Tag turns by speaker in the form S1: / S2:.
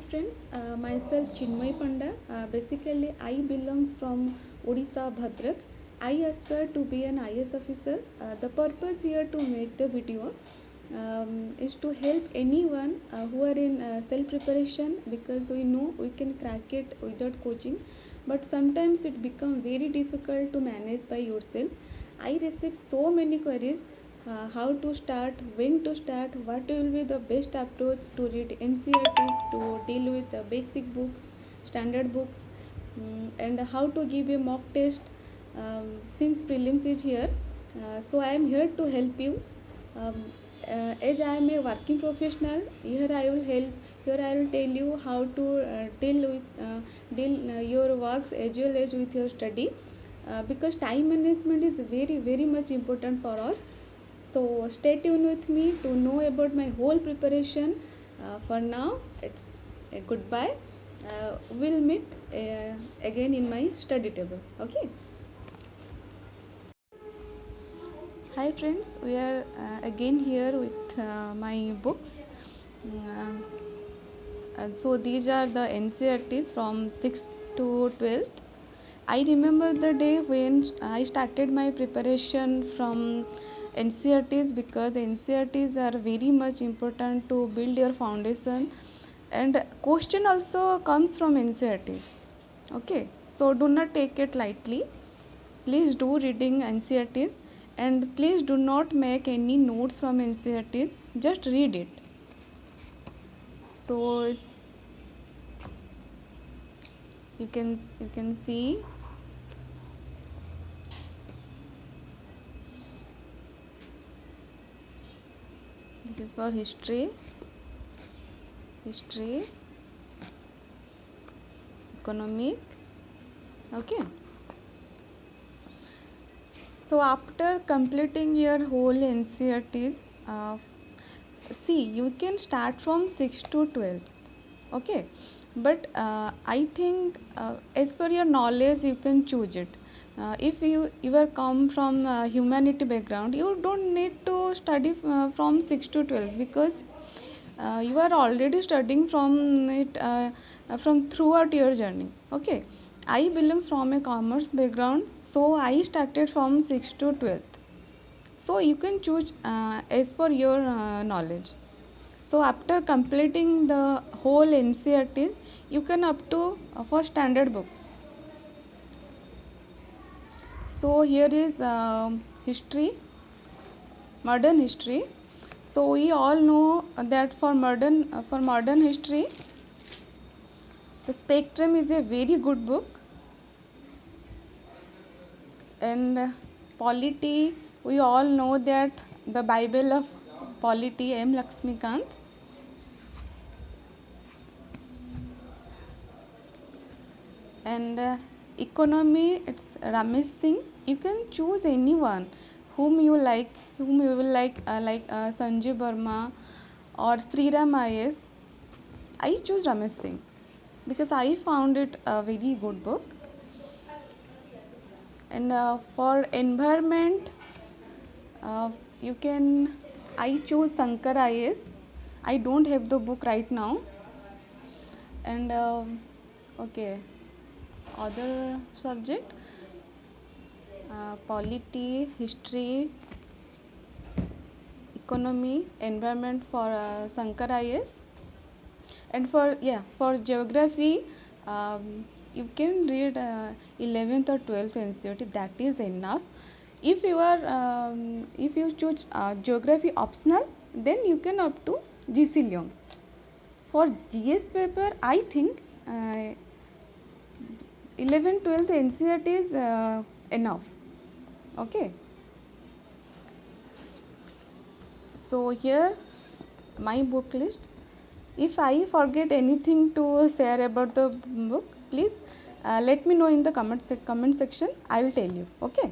S1: friends, myself Chinmay Panda. Basically, I belongs from Odisha, Bhadrak. I aspire to be an IS officer. The purpose here to make the video is to help anyone who are in self preparation, because we know we can crack it without coaching, but sometimes it becomes very difficult to manage by yourself. I receive so many queries: how to start, when to start, what will be the best approach to read NCERTs, to deal with basic books, standard books, and how to give a mock test since prelims is here. So I am here to help you. Um, as I am a working professional, here I will help. Here I will tell you how to deal your works as well as with your study, because time management is very much important for us. So stay tuned with me to know about my whole preparation. For now, it's a goodbye. We'll meet again in my study table. Okay. Hi friends, we are again here with my books. So these are the NCERTs from 6th to 12th. I remember the day when I started my preparation from NCERTs, because NCERTs are very much important to build your foundation, and question also comes from NCERT. Okay, so do not take it lightly. Please do reading NCERTs, and please do not make any notes from NCERTs. Just read it. So you can see this is for history, economic. Okay. So after completing your whole NCERTs, see, you can start from 6 to 12. Okay, but I think as per your knowledge you can choose it. If you are come from humanity background, you don't need to study from 6 to 12, because you are already studying from it from throughout your journey. Okay, I belongs from a commerce background, so I started from 6 to 12th. So you can choose as per your knowledge. So after completing the whole NCERTs, you can up to for standard books. So here is history, modern history. So we all know that for modern history, the Spectrum is a very good book, and polity, we all know that the Bible of polity, M. Lakshmikant. And economy, it's Ramesh Singh. You can choose anyone whom you will like Sanjay Burma or Sriram IS. I choose Ramesh Singh because I found it a very good book. And for environment, you can I choose Shankar IS. I don't have the book right now. And okay, other subject, polity, history, economy, environment for Shankar IS. And for geography, you can read 11th or 12th NCERT. That is enough. If you choose geography optional, then you can up to GC Leong. For GS paper, I think 11th 12th NCERT is enough. Okay. So here my book list. If I forget anything to share about the book, please let me know in the comment section. I will tell you. Okay.